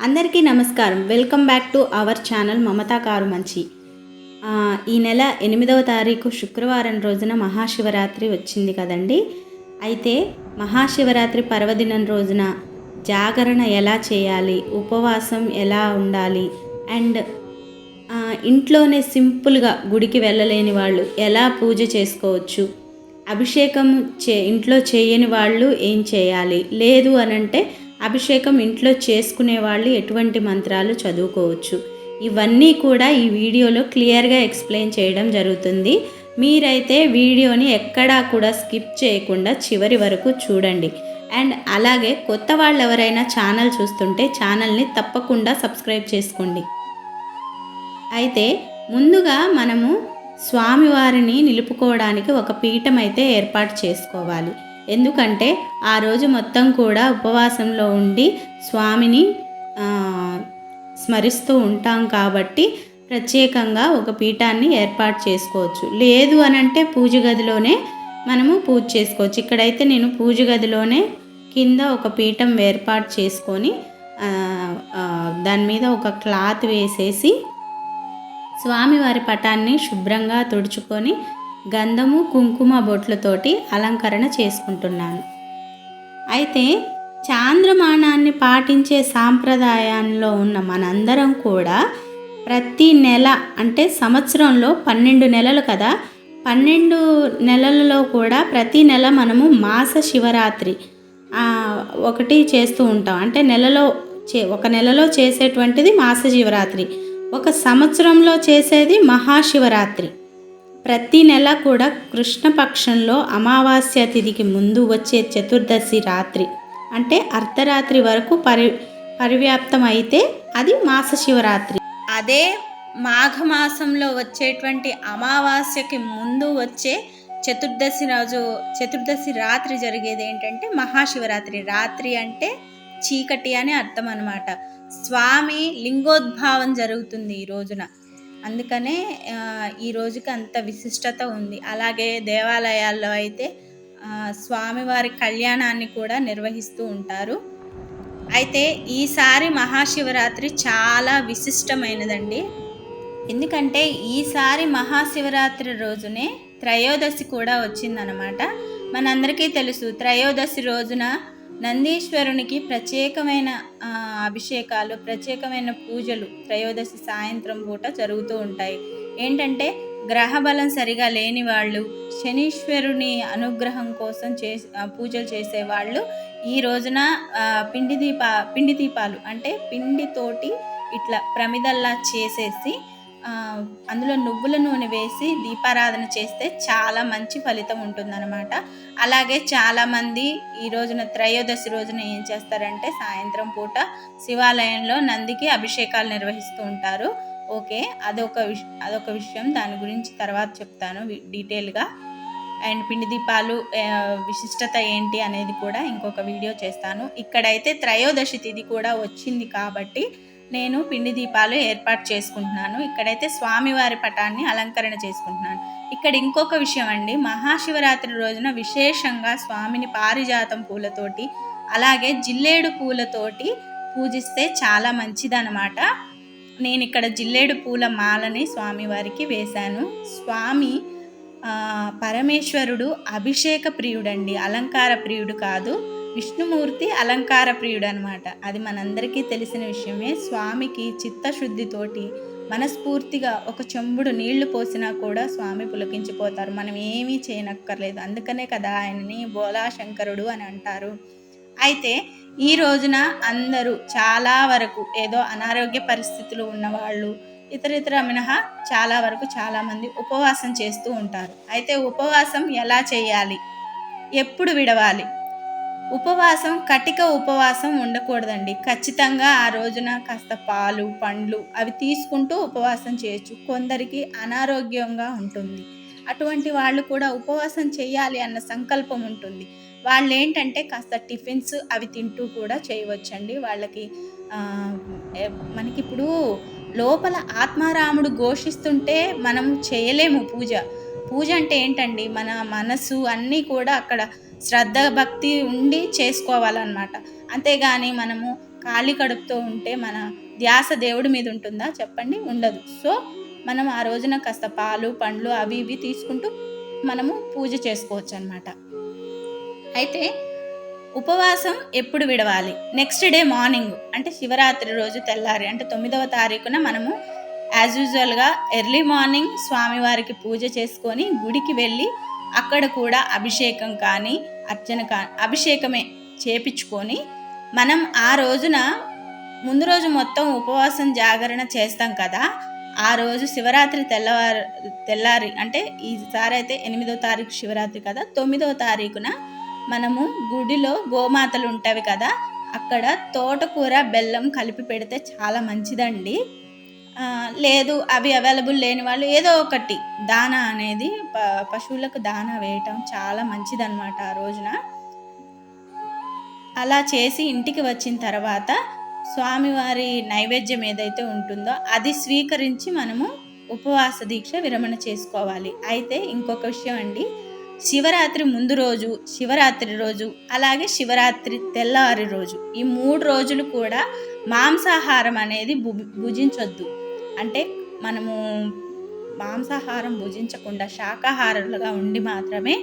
అందరికీ నమస్కారం. Welcome back to our channel Mamata car మంచి. ఈ నెల 8వ తారీఖు శుక్రవారం రోజున మహాశివరాత్రి వచ్చింది కదండి. అయితే మహాశివరాత్రి పర్వదినం రోజున జాగరణ ఎలా చేయాలి, ఉపవాసం ఎలా ఉండాలి, అండ్ ఇంట్లోనే సింపుల్గా గుడికి వెళ్ళలేని వాళ్ళు ఎలా పూజ చేసుకోవచ్చు, అభిషేకం ఇంట్లో చేయని వాళ్ళు ఏం చేయాలి, లేదు అనంటే అభిషేకం ఇంట్లో చేసుకునే వాళ్ళు ఎటువంటి మంత్రాలు చదువుకోవచ్చు, ఇవన్నీ కూడా ఈ వీడియోలో క్లియర్గా ఎక్స్ప్లెయిన్ చేయడం జరుగుతుంది. మీరైతే వీడియోని ఎక్కడా కూడా స్కిప్ చేయకుండా చివరి వరకు చూడండి. అండ్ అలాగే కొత్త వాళ్ళు ఎవరైనా ఛానల్ చూస్తుంటే ఛానల్ని తప్పకుండా సబ్స్క్రైబ్ చేసుకోండి. అయితే ముందుగా మనము స్వామివారిని నిలుపుకోవడానికి ఒక పీఠం అయితే ఏర్పాటు చేసుకోవాలి. ఎందుకంటే ఆ రోజు మొత్తం కూడా ఉపవాసంలో ఉండి స్వామిని స్మరిస్తూ ఉంటాం కాబట్టి ప్రత్యేకంగా ఒక పీఠాన్ని ఏర్పాటు చేసుకోవచ్చు. లేదు అనంటే పూజ గదిలోనే మనము పూజ చేసుకోవచ్చు. ఇక్కడైతే నేను పూజ గదిలోనే కింద ఒక పీఠం ఏర్పాటు చేసుకొని దాని మీద ఒక క్లాత్ వేసేసి స్వామివారి పటాన్ని శుభ్రంగా తుడుచుకొని గంధము కుంకుమ బొట్లతోటి అలంకరణ చేసుకుంటున్నాను. అయితే చాంద్రమానాన్ని పాటించే సాంప్రదాయంలో ఉన్న మనందరం కూడా ప్రతి నెల అంటే సంవత్సరంలో 12 నెలలు కదా, 12 నెలలలో కూడా ప్రతి నెల మనము మాస శివరాత్రి ఒకటి చేస్తూ ఉంటాం. అంటే ఒక నెలలో చేసేటువంటిది మాస శివరాత్రి, ఒక సంవత్సరంలో చేసేది మహాశివరాత్రి. ప్రతి నెల కూడా కృష్ణపక్షంలో అమావాస్య తిథికి ముందు వచ్చే చతుర్దశి రాత్రి అంటే అర్ధరాత్రి వరకు పరివ్యాప్తం అయితే అది మాస శివరాత్రి. అదే మాఘమాసంలో వచ్చేటువంటి అమావాస్యకి ముందు వచ్చే చతుర్దశి రాత్రి జరిగేది ఏంటంటే మహాశివరాత్రి. రాత్రి అంటే చీకటి అని అర్థం అన్నమాట. స్వామి లింగోద్భావం జరుగుతుంది ఈ రోజున, అందుకనే ఈ రోజుకి అంత విశిష్టత ఉంది. అలాగే దేవాలయాల్లో అయితే స్వామివారి కళ్యాణాన్ని కూడా నిర్వహిస్తూ ఉంటారు. అయితే ఈసారి మహాశివరాత్రి చాలా విశిష్టమైనదండి. ఎందుకంటే ఈసారి మహాశివరాత్రి రోజునే త్రయోదశి కూడా వచ్చిందనమాట. మనందరికీ తెలుసు, త్రయోదశి రోజున నందీశ్వరునికి ప్రత్యేకమైన అభిషేకాలు, ప్రత్యేకమైన పూజలు త్రయోదశి సాయంత్రం పూట జరుగుతూ ఉంటాయి. ఏంటంటే గ్రహబలం సరిగా లేని వాళ్ళు, శనీశ్వరుని అనుగ్రహం కోసం పూజలు చేసేవాళ్ళు ఈ రోజున పిండి దీపాలు అంటే పిండితోటి ఇట్లా ప్రమిదల్లా చేసేసి అందులో నువ్వుల నూనె వేసి దీపారాధన చేస్తే చాలా మంచి ఫలితం ఉంటుందన్నమాట. అలాగే చాలామంది ఈ రోజున త్రయోదశి రోజున ఏం చేస్తారంటే సాయంత్రం పూట శివాలయంలో నందికి అభిషేకాలు నిర్వహిస్తూ ఉంటారు. ఓకే, అదొక విషయం, దాని గురించి తర్వాత చెప్తాను డీటెయిల్గా. అండ్ పిండి దీపాలు విశిష్టత ఏంటి అనేది కూడా ఇంకొక వీడియో చేస్తాను. ఇక్కడైతే త్రయోదశి తిథి కూడా వచ్చింది కాబట్టి నేను పిండి దీపాలు ఏర్పాటు చేసుకుంటున్నాను. ఇక్కడైతే స్వామివారి పటాన్ని అలంకరణ చేసుకుంటున్నాను. ఇక్కడ ఇంకొక విషయం అండి, మహాశివరాత్రి రోజున విశేషంగా స్వామిని పారిజాతం పూలతోటి అలాగే జిల్లేడు పూలతోటి పూజిస్తే చాలా మంచిదన్నమాట. నేను ఇక్కడ జిల్లేడు పూల మాలని స్వామివారికి వేశాను. స్వామి పరమేశ్వరుడు అభిషేక ప్రియుడండి, అలంకార ప్రియుడు కాదు. విష్ణుమూర్తి అలంకార ప్రియుడు అనమాట. అది మనందరికీ తెలిసిన విషయమే. స్వామికి చిత్తశుద్ధితోటి మనస్ఫూర్తిగా ఒక చెంబుడు నీళ్లు పోసినా కూడా స్వామి పులకించిపోతారు. మనం ఏమీ చేయనక్కర్లేదు. అందుకనే కదా ఆయనని బోలా శంకరుడు అని అంటారు. అయితే ఈ రోజున అందరూ చాలా వరకు ఏదో అనారోగ్య పరిస్థితులు ఉన్నవాళ్ళు ఇతర మినహా చాలా వరకు చాలామంది ఉపవాసం చేస్తూ ఉంటారు. అయితే ఉపవాసం ఎలా చేయాలి, ఎప్పుడు విడవాలి? ఉపవాసం కటిక ఉపవాసం ఉండకూడదండి. ఖచ్చితంగా ఆ రోజున కాస్త పాలు పండ్లు అవి తీసుకుంటూ ఉపవాసం చేయొచ్చు. కొందరికి అనారోగ్యంగా ఉంటుంది, అటువంటి వాళ్ళు కూడా ఉపవాసం చేయాలి అన్న సంకల్పం ఉంటుంది. వాళ్ళు ఏంటంటే కాస్త టిఫిన్స్ అవి తింటూ కూడా చేయవచ్చండి. వాళ్ళకి మనకిప్పుడు లోపల ఆత్మారాముడు ఘోషిస్తుంటే మనం చేయలేము. పూజ అంటే ఏంటండి, మన మనసు అన్నీ కూడా అక్కడ శ్రద్ధ భక్తి ఉండి చేసుకోవాలన్నమాట. అంతేగాని మనము ఖాళీ కడుపుతో ఉంటే మన ధ్యాస దేవుడి మీద ఉంటుందా చెప్పండి? ఉండదు. సో, మనం ఆ రోజున కాస్త పాలు, పండ్లు అవి ఇవి తీసుకుంటూ మనము పూజ చేసుకోవచ్చనమాట. అయితే ఉపవాసం ఎప్పుడు విడవాలి? నెక్స్ట్ డే మార్నింగ్ అంటే శివరాత్రి రోజు తెల్లారి అంటే 9వ తారీఖున మనము యాజ్ యూజువల్‌గా ఎర్లీ మార్నింగ్ స్వామివారికి పూజ చేసుకొని గుడికి వెళ్ళి అక్కడ కూడా అభిషేకం కానీ, అభిషేకమే చేపిచ్చుకొని మనం ఆ రోజున ముందు రోజు మొత్తం ఉపవాసం జాగరణ చేస్తాం కదా! ఆ రోజు శివరాత్రి తెల్లారి అంటే ఈసారి అయితే 8వ తారీఖు శివరాత్రి కదా! 9వ తారీఖున మనము గుడిలో గోమాతలు ఉంటవి కదా! అక్కడ తోటకూర, బెల్లం కలిపి పెడితే చాలా మంచిదండి. లేదు అవి అవైలబుల్ లేని వాళ్ళు ఏదో ఒకటి దానా అనేది పశువులకు దానా వేయటం చాలా మంచిదనమాట ఆ రోజున. అలా చేసి ఇంటికి వచ్చిన తర్వాత స్వామివారి నైవేద్యం ఏదైతే ఉంటుందో అది స్వీకరించి మనము ఉపవాస దీక్ష విరమణ చేసుకోవాలి. అయితే ఇంకొక విషయం అండి, శివరాత్రి ముందు రోజు, శివరాత్రి రోజు, అలాగే శివరాత్రి తెల్లారి రోజు ఈ 3 రోజులు కూడా మాంసాహారం అనేది భుజించొద్దు. అంటే మనము మాంసాహారం భుజించకుండా శాకాహారులుగా ఉండి మాత్రమే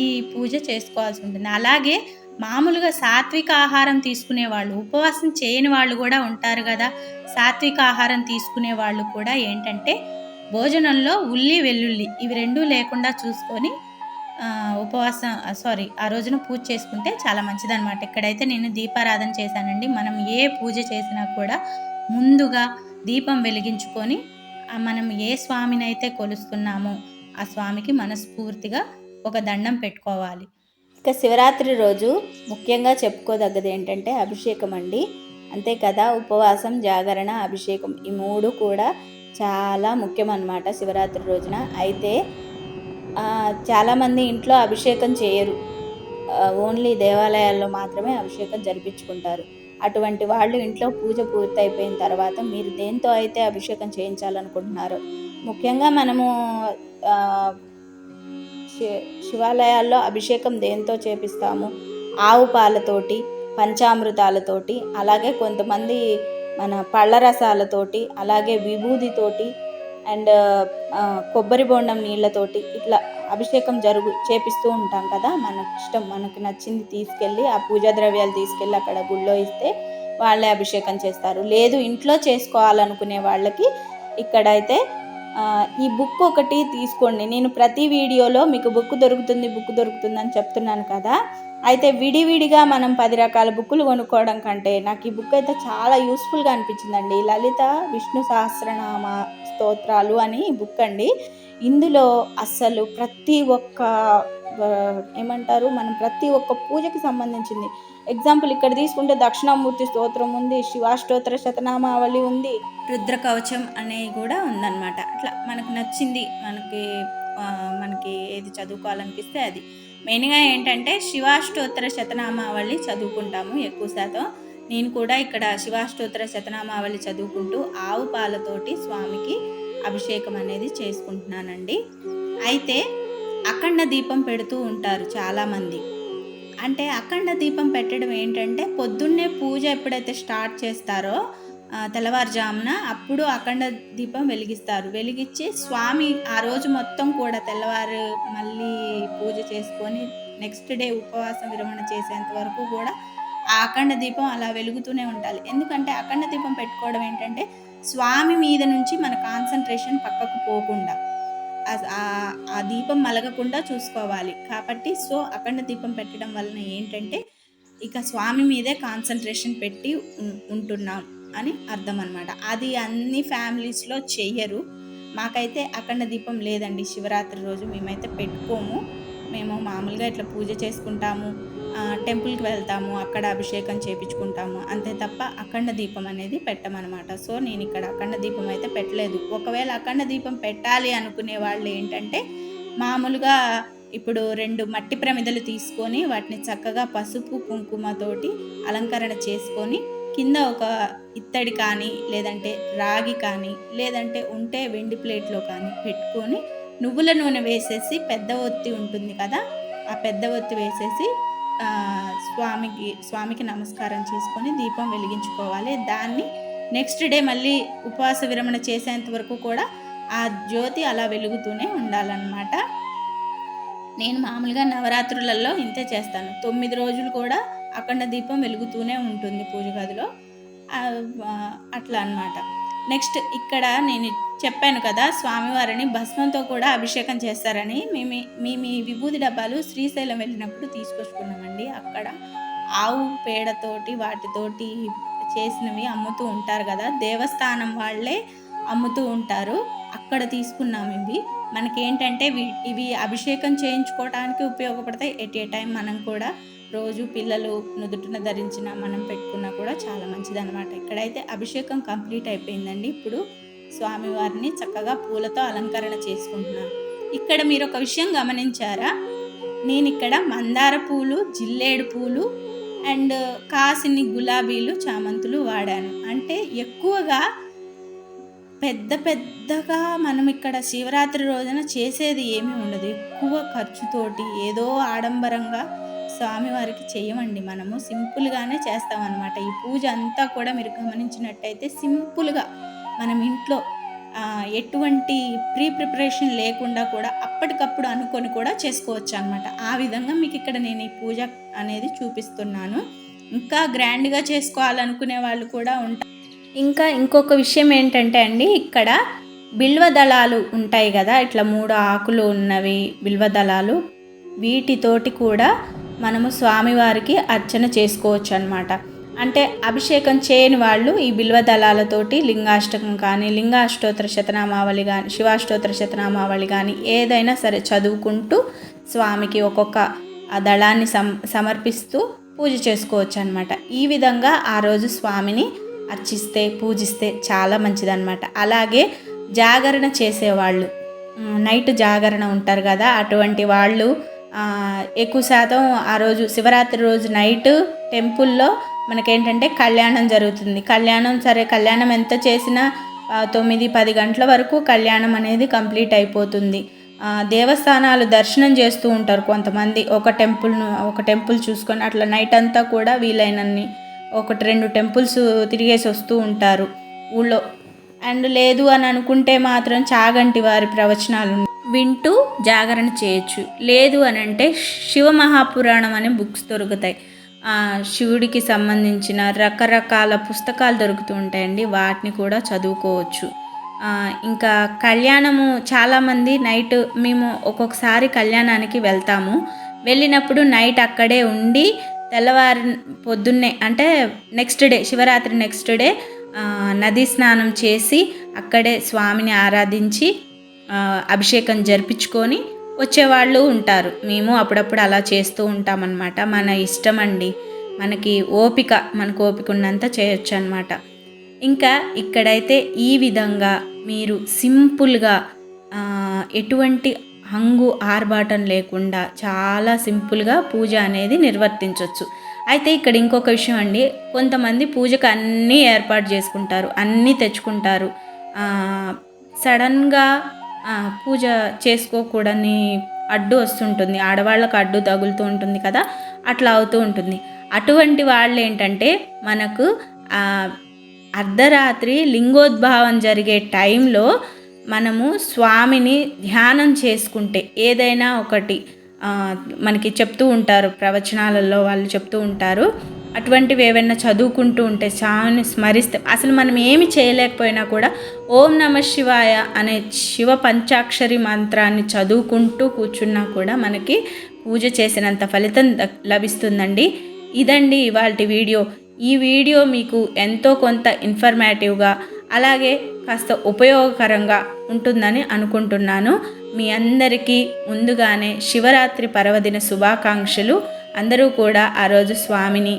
ఈ పూజ చేసుకోవాల్సి ఉంటుంది. అలాగే మామూలుగా సాత్విక ఆహారం తీసుకునే వాళ్ళు, ఉపవాసం చేయని వాళ్ళు కూడా ఉంటారు కదా! సాత్విక ఆహారం తీసుకునే వాళ్ళు కూడా ఏంటంటే భోజనంలో ఉల్లి, వెల్లుల్లి ఇవి 2 లేకుండా చూసుకొని ఆ రోజున పూజ చేసుకుంటే చాలా మంచిదనమాట. ఇక్కడైతే నేను దీపారాధన చేశానండి. మనం ఏ పూజ చేసినా కూడా ముందుగా దీపం వెలిగించుకొని మనం ఏ స్వామినైతే కొలుస్తున్నామో ఆ స్వామికి మనస్ఫూర్తిగా ఒక దండం పెట్టుకోవాలి. ఇక శివరాత్రి రోజు ముఖ్యంగా చెప్పుకోదగ్గది ఏంటంటే అభిషేకం అండి. అంతే కదా, ఉపవాసం, జాగరణ, అభిషేకం ఈ 3 కూడా చాలా ముఖ్యమన్నమాట శివరాత్రి రోజున. అయితే చాలామంది ఇంట్లో అభిషేకం చేయరు, ఓన్లీ దేవాలయాల్లో మాత్రమే అభిషేకం జరిపించుకుంటారు. అటువంటి వాళ్ళు ఇంట్లో పూజ పూర్తయిపోయిన తర్వాత మీరు దేంతో అయితే అభిషేకం చేయించాలనుకుంటున్నారో, ముఖ్యంగా మనము శివాలయాల్లో అభిషేకం దేంతో చేపిస్తాము? ఆవు పాలతోటి, పంచామృతాలతోటి, అలాగే కొంతమంది మన పళ్ళ రసాలతోటి, అలాగే విభూదితోటి అండ్ కొబ్బరి బొండం నీళ్ళతోటి ఇట్లా అభిషేకం చేపిస్తూ ఉంటాం కదా. మనకి ఇష్టం, మనకు నచ్చింది తీసుకెళ్ళి ఆ పూజా ద్రవ్యాలు తీసుకెళ్ళి అక్కడ గుళ్ళో ఇస్తే వాళ్ళే అభిషేకం చేస్తారు. లేదు ఇంట్లో చేసుకోవాలనుకునే వాళ్ళకి ఇక్కడైతే ఈ బుక్ ఒకటి తీసుకోండి. నేను ప్రతి వీడియోలో మీకు బుక్ దొరుకుతుంది అని చెప్తున్నాను కదా. అయితే విడివిడిగా మనం 10 రకాల బుక్కులు కొనుక్కోవడం కంటే నాకు ఈ బుక్ అయితే చాలా యూస్ఫుల్గా అనిపించిందండి. లలిత విష్ణు సహస్రనామ స్తోత్రాలు అని బుక్ అండి. ఇందులో అస్సలు ప్రతి ఒక్క మనం ప్రతి ఒక్క పూజకి సంబంధించింది. ఎగ్జాంపుల్ ఇక్కడ తీసుకుంటే దక్షిణామూర్తి స్తోత్రం ఉంది, శివాష్టోత్తర శతనామావళి ఉంది, రుద్ర కవచం అనేవి కూడా ఉందన్నమాట. అట్లా మనకు నచ్చింది, మనకి ఏది చదువుకోవాలనిపిస్తే అది. మెయిన్గా ఏంటంటే శివాష్టోత్తర శతనామావళి చదువుకుంటాము ఎక్కువ శాతం. నేను కూడా ఇక్కడ శివాష్టోత్తర శతనామావళి చదువుకుంటూ ఆవు పాలతోటి స్వామికి అభిషేకం అనేది చేసుకుంటున్నానండి. అయితే అఖండ దీపం పెడుతూ ఉంటారు చాలామంది. అంటే అఖండ దీపం పెట్టడం ఏంటంటే పొద్దున్నే పూజ ఎప్పుడైతే స్టార్ట్ చేస్తారో తెల్లవారుజామున అప్పుడు అఖండ దీపం వెలిగిస్తారు. వెలిగించి స్వామి ఆ రోజు మొత్తం కూడా తెల్లవారు మళ్ళీ పూజ చేసుకొని నెక్స్ట్ డే ఉపవాసం విరమణ చేసేంత వరకు కూడా ఆ అఖండ దీపం అలా వెలుగుతూనే ఉండాలి. ఎందుకంటే అఖండ దీపం పెట్టుకోవడం ఏంటంటే స్వామి మీద నుంచి మన కాన్సన్ట్రేషన్ పక్కకు పోకుండా ఆ దీపం మలగకుండా చూసుకోవాలి. కాబట్టి అఖండ దీపం పెట్టడం వలన ఏంటంటే ఇక స్వామి మీదే కాన్సన్ట్రేషన్ పెట్టి ఉంటున్నాం అని అర్థం అన్నమాట. అది అన్ని ఫ్యామిలీస్లో చెయ్యరు. మాకైతే అఖండ దీపం లేదండి. శివరాత్రి రోజు మేమైతే పెట్టుకోము. మేము మామూలుగా ఇట్లా పూజ చేసుకుంటాము, టెంపుల్కి వెళ్తాము, అక్కడ అభిషేకం చేయించుకుంటాము, అంతే తప్ప అఖండ దీపం అనేది పెట్టమన్నమాట. నేను ఇక్కడ అఖండ దీపం అయితే పెట్టలేదు. ఒకవేళ అఖండ దీపం పెట్టాలి అనుకునే వాళ్ళు ఏంటంటే మామూలుగా ఇప్పుడు 2 మట్టి ప్రమిదలు తీసుకొని వాటిని చక్కగా పసుపు కుంకుమతోటి అలంకరణ చేసుకొని కింద ఒక ఇత్తడి కానీ లేదంటే రాగి కానీ లేదంటే ఉంటే వెండి ప్లేట్లో కానీ పెట్టుకొని నువ్వుల నూనె వేసేసి పెద్ద ఒత్తి ఉంటుంది కదా, ఆ పెద్ద ఒత్తి వేసేసి స్వామికి నమస్కారం చేసుకొని దీపం వెలిగించుకోవాలి. దాన్ని నెక్స్ట్ డే మళ్ళీ ఉపవాస విరమణ చేసేంత వరకు కూడా ఆ జ్యోతి అలా వెలుగుతూనే ఉండాలన్నమాట. నేను మామూలుగా నవరాత్రులలో ఇంతే చేస్తాను. 9 రోజులు కూడా అఖండ దీపం వెలుగుతూనే ఉంటుంది పూజ గదిలో. అట్లా అన్నమాట. నెక్స్ట్ ఇక్కడ నేను చెప్పాను కదా, స్వామివారిని భస్మంతో కూడా అభిషేకం చేస్తారని. మేము ఈ విభూది డబ్బాలు శ్రీశైలం వెళ్ళినప్పుడు తీసుకొచ్చుకున్నామండి. అక్కడ ఆవు పేడతోటి వాటితోటి చేసినవి అమ్ముతూ ఉంటారు కదా, దేవస్థానం వాళ్ళే అమ్ముతూ ఉంటారు. అక్కడ తీసుకున్నాము ఇవి. మనకేంటంటే ఇవి అభిషేకం చేయించుకోవడానికి ఉపయోగపడతాయి. ఎట్ ఏ టైం మనం కూడా రోజు పిల్లలు నుదుటిన ధరించిన మనం పెట్టుకున్నా కూడా చాలా మంచిదన్నమాట. ఇక్కడైతే అభిషేకం కంప్లీట్ అయిపోయిందండి. ఇప్పుడు స్వామివారిని చక్కగా పూలతో అలంకరణ చేసుకుంటున్నాను. ఇక్కడ మీరు ఒక విషయం గమనించారా? నేను ఇక్కడ మందార పూలు, జిల్లేడు పూలు అండ్ కాసిని గులాబీలు, చామంతులు వాడాను. అంటే ఎక్కువగా పెద్దగా మనం ఇక్కడ శివరాత్రి రోజున చేసేది ఏమీ ఉండదు. ఎక్కువ ఖర్చుతోటి ఏదో ఆడంబరంగా స్వామివారికి చేయమండి. మనము సింపుల్గానే చేస్తామన్నమాట. ఈ పూజ అంతా కూడా మీరు గమనించినట్టయితే సింపుల్గా మనం ఇంట్లో ఎటువంటి ప్రిపరేషన్ లేకుండా కూడా అప్పటికప్పుడు అనుకొని కూడా చేసుకోవచ్చు అనమాట. ఆ విధంగా మీకు ఇక్కడ నేను ఈ పూజ అనేది చూపిస్తున్నాను. ఇంకా గ్రాండ్గా చేసుకోవాలనుకునే వాళ్ళు కూడా ఉంటారు. ఇంకా ఇంకొక విషయం ఏంటంటే అండి, ఇక్కడ బిల్వ దళాలు ఉంటాయి కదా, ఇట్లా 3 ఆకులు ఉన్నవి బిల్వ దళాలు, వీటితోటి కూడా మనము స్వామివారికి అర్చన చేసుకోవచ్చు అనమాట. అంటే అభిషేకం చేయని వాళ్ళు ఈ బిల్వ దళాలతోటి లింగాష్టకం కానీ, లింగాష్టోత్తర శతనామావళి కానీ, శివాష్టోత్తర శతనామావళి కానీ ఏదైనా సరే చదువుకుంటూ స్వామికి ఒక్కొక్క ఆ దళాన్ని సమర్పిస్తూ పూజ చేసుకోవచ్చు అనమాట. ఈ విధంగా ఆ రోజు స్వామిని అర్చిస్తే, పూజిస్తే చాలా మంచిదన్నమాట. అలాగే జాగరణ చేసేవాళ్ళు, నైట్ జాగరణ ఉంటారు కదా, అటువంటి వాళ్ళు ఎక్కువ శాతం ఆ రోజు శివరాత్రి రోజు నైట్ టెంపుల్లో మనకేంటంటే కళ్యాణం జరుగుతుంది. కళ్యాణం ఎంత చేసినా 9-10 గంటల వరకు కళ్యాణం అనేది కంప్లీట్ అయిపోతుంది. దేవస్థానాలు దర్శనం చేస్తూ ఉంటారు కొంతమంది. ఒక టెంపుల్ చూసుకొని అట్లా నైట్ అంతా కూడా వీలైనన్ని 1-2 టెంపుల్స్ తిరిగేసి వస్తూ ఉంటారు ఊళ్ళో. అండ్ లేదు అని అనుకుంటే మాత్రం చాగంటి వారి ప్రవచనాలు వింటూ జాగరణ చేయొచ్చు. లేదు అని అంటే శివ మహాపురాణం అనే బుక్స్ దొరుకుతాయి. శివుడికి సంబంధించిన రకరకాల పుస్తకాలు దొరుకుతూ ఉంటాయండి, వాటిని కూడా చదువుకోవచ్చు. ఇంకా కళ్యాణము చాలామంది నైట్, మేము ఒక్కొక్కసారి కళ్యాణానికి వెళ్తాము. వెళ్ళినప్పుడు నైట్ అక్కడే ఉండి తెల్లవారి పొద్దున్నే అంటే next day, Shivaratri next day నదీ స్నానం చేసి అక్కడే స్వామిని ఆరాధించి అభిషేకం జరిపించుకొని వచ్చేవాళ్ళు ఉంటారు. మేము అప్పుడప్పుడు అలా చేస్తూ ఉంటామన్నమాట. మన ఇష్టం అండి, మనకు ఓపిక ఉన్నంత చేయొచ్చు అన్నమాట. ఇంకా ఇక్కడైతే ఈ విధంగా మీరు సింపుల్గా ఎటువంటి హంగు ఆర్భాటం లేకుండా చాలా సింపుల్గా పూజ అనేది నిర్వర్తించవచ్చు. అయితే ఇక్కడ ఇంకొక విషయం అండి, కొంతమంది పూజకు అన్నీ ఏర్పాటు చేసుకుంటారు, అన్నీ తెచ్చుకుంటారు. సడన్గా పూజ చేసుకోకూడని అడ్డు వస్తుంటుంది, ఆడవాళ్ళకు అడ్డు తగులుతూ ఉంటుంది కదా, అట్లా అవుతూ ఉంటుంది. అటువంటి వాళ్ళు ఏంటంటే మనకు అర్ధరాత్రి లింగోద్భావం జరిగే టైంలో మనము స్వామిని ధ్యానం చేసుకుంటే, ఏదైనా ఒకటి మనకి చెప్తూ ఉంటారు, ప్రవచనాలలో వాళ్ళు చెప్తూ ఉంటారు, అటువంటివి ఏవైనా చదువుకుంటూ ఉంటే, స్వామిని స్మరిస్తే, అసలు మనం ఏమి చేయలేకపోయినా కూడా ఓం నమః శివాయ అనే శివ పంచాక్షరి మంత్రాన్ని చదువుకుంటూ కూర్చున్నా కూడా మనకి పూజ చేసినంత ఫలితం లభిస్తుందండి. ఇదండి ఇవాల్టి వీడియో. ఈ వీడియో మీకు ఎంతో కొంత ఇన్ఫర్మేటివ్గా అలాగే కాస్త ఉపయోగకరంగా ఉంటుందని అనుకుంటున్నాను. మీ అందరికీ ముందుగానే శివరాత్రి పర్వదిన శుభాకాంక్షలు. అందరూ కూడా ఆ రోజు స్వామిని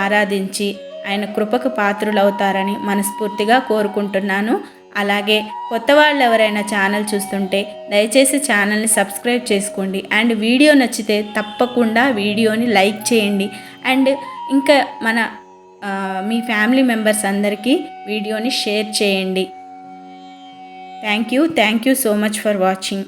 ఆరాధించి ఆయన కృపకు పాత్రులవుతారని మనస్ఫూర్తిగా కోరుకుంటున్నాను. అలాగే కొత్త వాళ్ళు ఎవరైనా ఛానల్ చూస్తుంటే దయచేసి ఛానల్ని సబ్స్క్రైబ్ చేసుకోండి. అండ్ వీడియో నచ్చితే తప్పకుండా వీడియోని లైక్ చేయండి. అండ్ ఇంకా మీ ఫ్యామిలీ మెంబర్స్ అందరికీ వీడియోని షేర్ చేయండి. Thank you so much for watching.